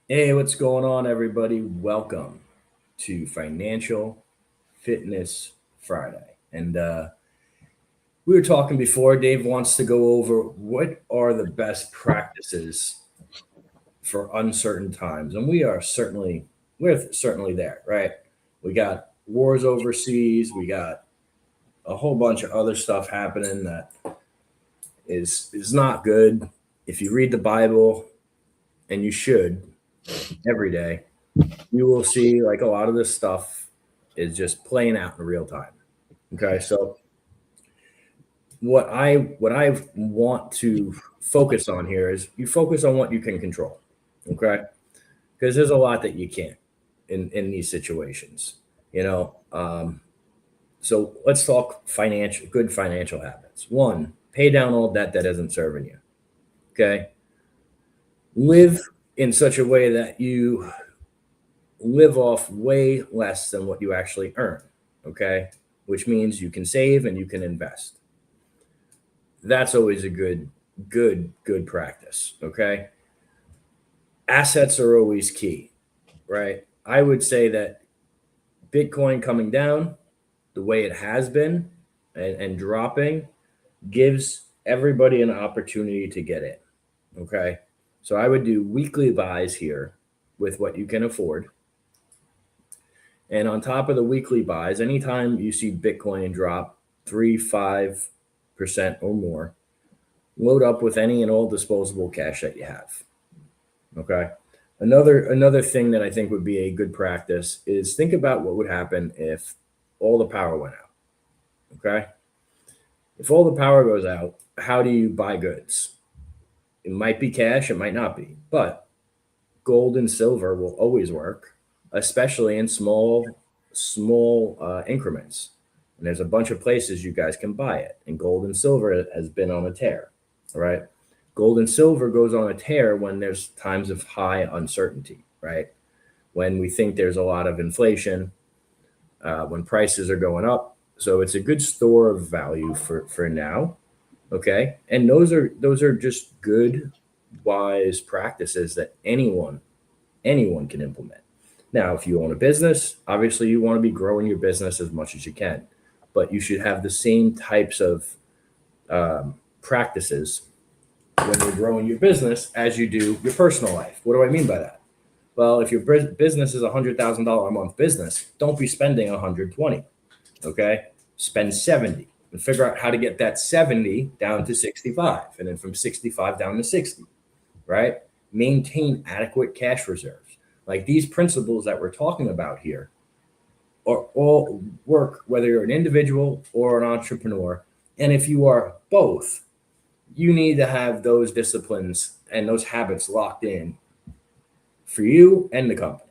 Hey, what's going on, everybody? Welcome to Financial Fitness Friday. And we were talking before. Dave wants to go over what are the best practices for uncertain times, and we're certainly there, right? We got wars overseas. We got a whole bunch of other stuff happening that is not good. If you read the Bible, and you should every day, you will see like a lot of this stuff is just playing out in real time. Okay, so what I want to focus on here is you focus on what you can control. Okay, because there's a lot that you can't in these situations. You know, so let's talk good financial habits. One, pay down all debt that isn't serving you. Okay, live in such a way that you live off way less than what you actually earn. Okay, which means you can save and you can invest. That's always a good practice. Okay, assets are always key, right? I would say that Bitcoin coming down the way it has been and dropping gives everybody an opportunity to get in. Okay, so I would do weekly buys here with what you can afford. And on top of the weekly buys, anytime you see Bitcoin drop 3, 5% or more, load up with any and all disposable cash that you have. Okay. Another thing that I think would be a good practice is think about what would happen if all the power went out. Okay. If all the power goes out, how do you buy goods? It might be cash, it might not be, but gold and silver will always work, especially in small increments. And there's a bunch of places you guys can buy it. And gold and silver has been on a tear. All right. Gold and silver goes on a tear when there's times of high uncertainty, right? When we think there's a lot of inflation, when prices are going up. So it's a good store of value for now. Okay. And those are just good, wise practices that anyone can implement. Now, if you own a business, obviously you want to be growing your business as much as you can, but you should have the same types of practices when you're growing your business as you do your personal life. What do I mean by that? Well, if your business is $100,000 a month business, don't be spending 120. Okay, spend 70 and figure out how to get that 70 down to 65, and then from 65 down to 60. Right? Maintain adequate cash reserves. Like these principles that we're talking about here are all work whether you're an individual or an entrepreneur. And if you are both, you need to have those disciplines and those habits locked in for you and the company.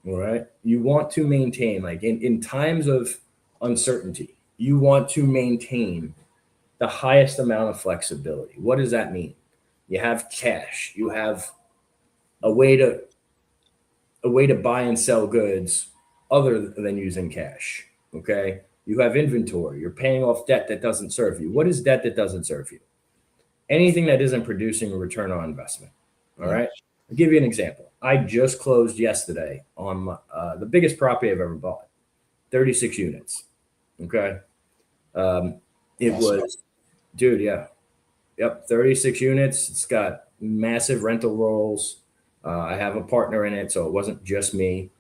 All right. You want to maintain, like in times of uncertainty, you want to maintain the highest amount of flexibility. What does that mean? You have cash, you have a way to a way to buy and sell goods other than using cash. Okay. You have inventory. You're paying off debt that doesn't serve you. What is debt that doesn't serve you? Anything that isn't producing a return on investment. All Yeah. right. I'll give you an example. I just closed yesterday on the biggest property I've ever bought, 36 units. Okay. Um, it Awesome. was, dude, yeah. Yep. 36 units. It's got massive rental rolls. I have a partner in it, so it wasn't just me.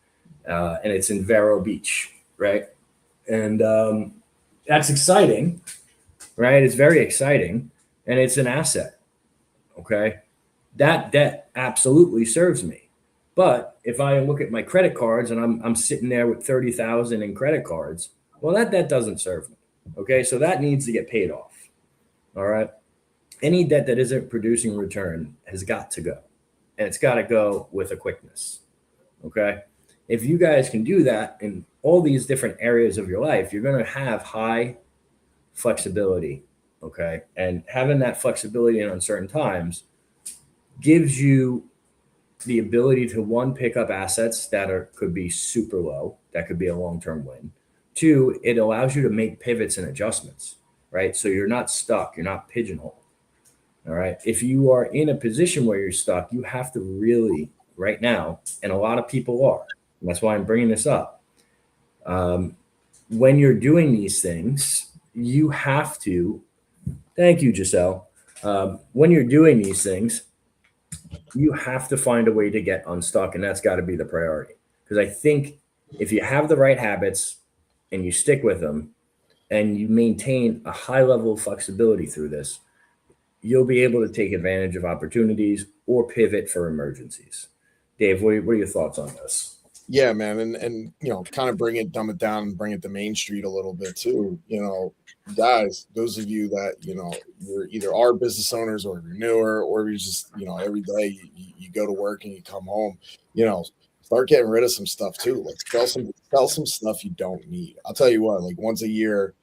And it's in Vero Beach, right? And that's exciting, right? It's very exciting, and it's an asset. Okay, that debt absolutely serves me. But if I look at my credit cards and I'm sitting there with 30,000 in credit cards, well, that debt doesn't serve me. Okay, so that needs to get paid off. All right, any debt that isn't producing return has got to go, and it's got to go with a quickness. Okay. If you guys can do that in all these different areas of your life, you're going to have high flexibility. Okay. And having that flexibility in uncertain times gives you the ability to one, pick up assets that could be super low, that could be a long term win. Two, it allows you to make pivots and adjustments, right? So you're not stuck, you're not pigeonholed. All right. If you are in a position where you're stuck, you have to really right now, and a lot of people are. And that's why I'm bringing this up. When you're doing these things, you have to. Thank you, Giselle. When you're doing these things, you have to find a way to get unstuck, and that's got to be the priority. Because I think if you have the right habits and you stick with them and you maintain a high level of flexibility through this, you'll be able to take advantage of opportunities or pivot for emergencies. Dave, what are your thoughts on this? Yeah, man, and kind of dumb it down, and bring it to Main Street a little bit too. Guys, those of you that you're either are business owners or you're newer, or you just every day you go to work and you come home, start getting rid of some stuff too. Like sell some stuff you don't need. I'll tell you what, like once a year,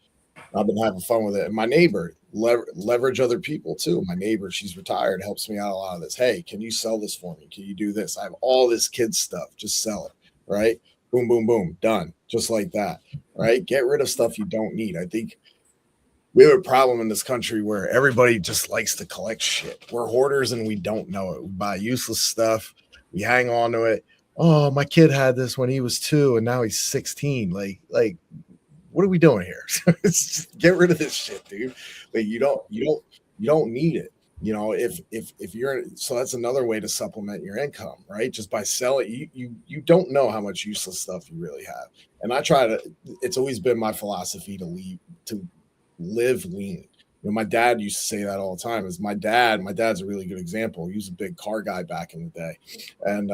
I've been having fun with it. And my neighbor, leverage other people too. My neighbor, she's retired, helps me out a lot of this. Hey, can you sell this for me? Can you do this? I have all this kids stuff. Just sell it. Right? Boom, boom, boom. Done. Just like that. Right? Get rid of stuff you don't need. I think we have a problem in this country where everybody just likes to collect shit. We're hoarders and we don't know it. We buy useless stuff. We hang on to it. Oh, my kid had this when he was 2 and now he's 16. Like what are we doing here? Just get rid of this shit, dude. Like you don't need it. If you're, so that's another way to supplement your income, right? Just by selling, you don't know how much useless stuff you really have. And it's always been my philosophy to live lean. My dad used to say that all the time. My dad's a really good example. He was a big car guy back in the day. And,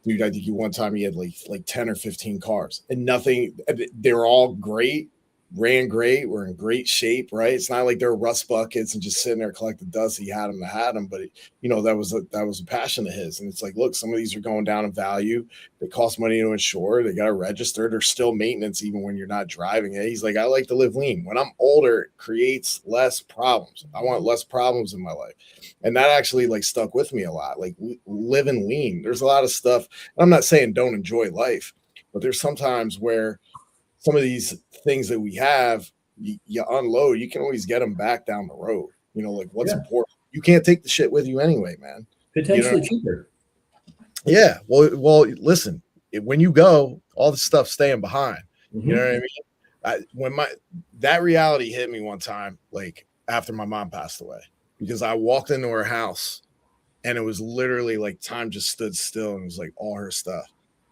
dude, I think one time he had like 10 or 15 cars and nothing. They were all great, ran great, were in great shape, right? It's not like they're rust buckets and just sitting there collecting dust. He had them, but that was a passion of his. And it's like, look, some of these are going down in value. They cost money to insure. They got to register. There's still maintenance even when you're not driving it. He's like, I like to live lean. When I'm older, it creates less problems. I want less problems in my life. And that actually stuck with me a lot, like living lean. There's a lot of stuff. I'm not saying don't enjoy life, but there's sometimes where some of these things that we have, you unload, you can always get them back down the road. What's important. You can't take the shit with you anyway, man. Potentially cheaper. Yeah. Well, listen, when you go, all the stuff staying behind. Mm-hmm. You know what I mean? That reality hit me one time, like after my mom passed away, because I walked into her house and it was literally like time just stood still and it was like all her stuff.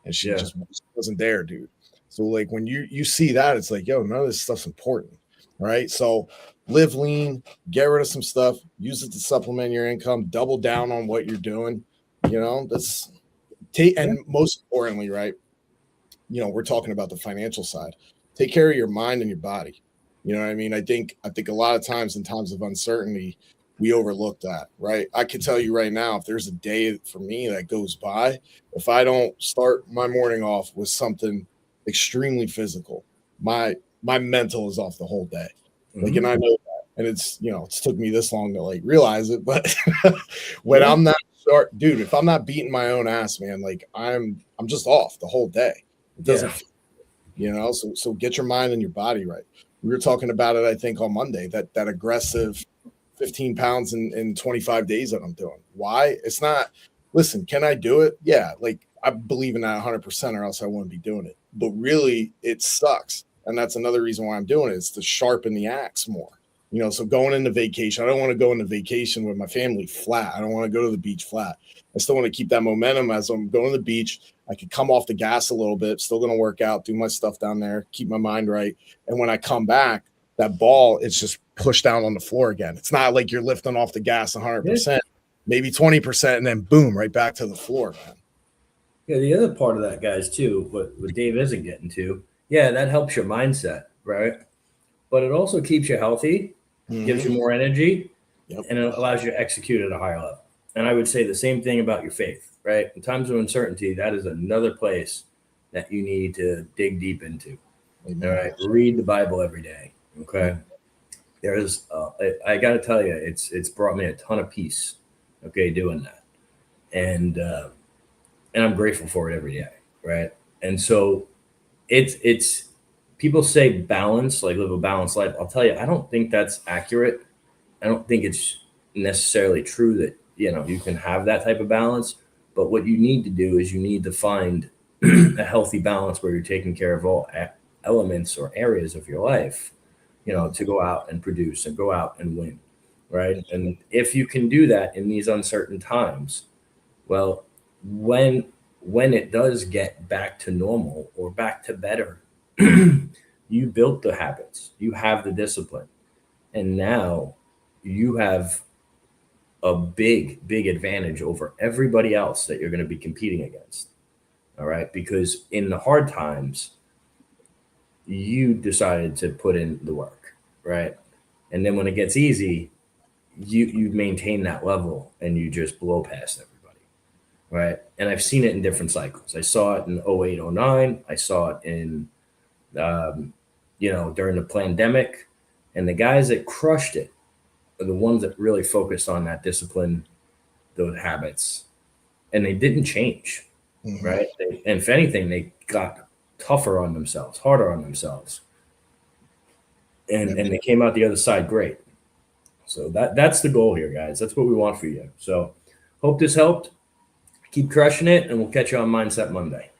And she just wasn't there, dude. So like when you see that, it's like, yo, none of this stuff's important, right? So live lean, get rid of some stuff, use it to supplement your income, double down on what you're doing. And most importantly, right? We're talking about the financial side. Take care of your mind and your body. You know what I mean? I think a lot of times in times of uncertainty, we overlook that, right? I can tell you right now, if there's a day for me that goes by, if I don't start my morning off with something extremely physical, my mental is off the whole day. Mm-hmm. And I know that. And it's took me this long to realize it, but when I'm not dude, if I'm not beating my own ass, man, I'm just off the whole day. It doesn't feel, so get your mind and your body right. We were talking about it, I think, on Monday, that aggressive 15 pounds in 25 days that I'm doing. Why? It's not, listen, can I do it? Yeah. I believe in that 100% or else I wouldn't be doing it. But really, it sucks. And that's another reason why I'm doing it, is to sharpen the axe more. So going into vacation, I don't want to go into vacation with my family flat. I don't want to go to the beach flat. I still want to keep that momentum as I'm going to the beach. I could come off the gas a little bit, still going to work out, do my stuff down there, keep my mind right. And when I come back, that ball, it's just pushed down on the floor again. It's not like you're lifting off the gas 100%, maybe 20%, and then boom, right back to the floor, man. Yeah, the other part of that, guys, too, what Dave isn't getting to, that helps your mindset, right? But it also keeps you healthy, gives you more energy, and it allows you to execute at a higher level. And I would say the same thing about your faith, right? In times of uncertainty, that is another place that you need to dig deep into. All right, read the Bible every day. Okay, there's I got to tell you, it's brought me a ton of peace. Okay, doing that, and I'm grateful for it every day, right? And so it's people say balance, live a balanced life. I'll tell you, I don't think that's accurate. I don't think it's necessarily true that you can have that type of balance. But what you need to do is you need to find a healthy balance where you're taking care of all elements or areas of your life, to go out and produce and go out and win, right? And if you can do that in these uncertain times, well, when it does get back to normal or back to better, you built the habits, you have the discipline, and now you have a big advantage over everybody else that you're going to be competing against. All right, because in the hard times, you decided to put in the work, right? And then when it gets easy, you maintain that level and you just blow past everybody, right? And I've seen it in different cycles. I saw it in 08, 09. I saw it in during the pandemic. And the guys that crushed it are the ones that really focused on that discipline, those habits, and they didn't change, right? And if anything, they got tougher on themselves, harder on themselves, and they came out the other side great. So that's the goal here, guys. That's what we want for you. So hope this helped. Keep crushing it, and we'll catch you on Mindset Monday.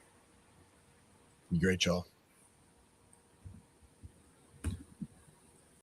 Great, y'all.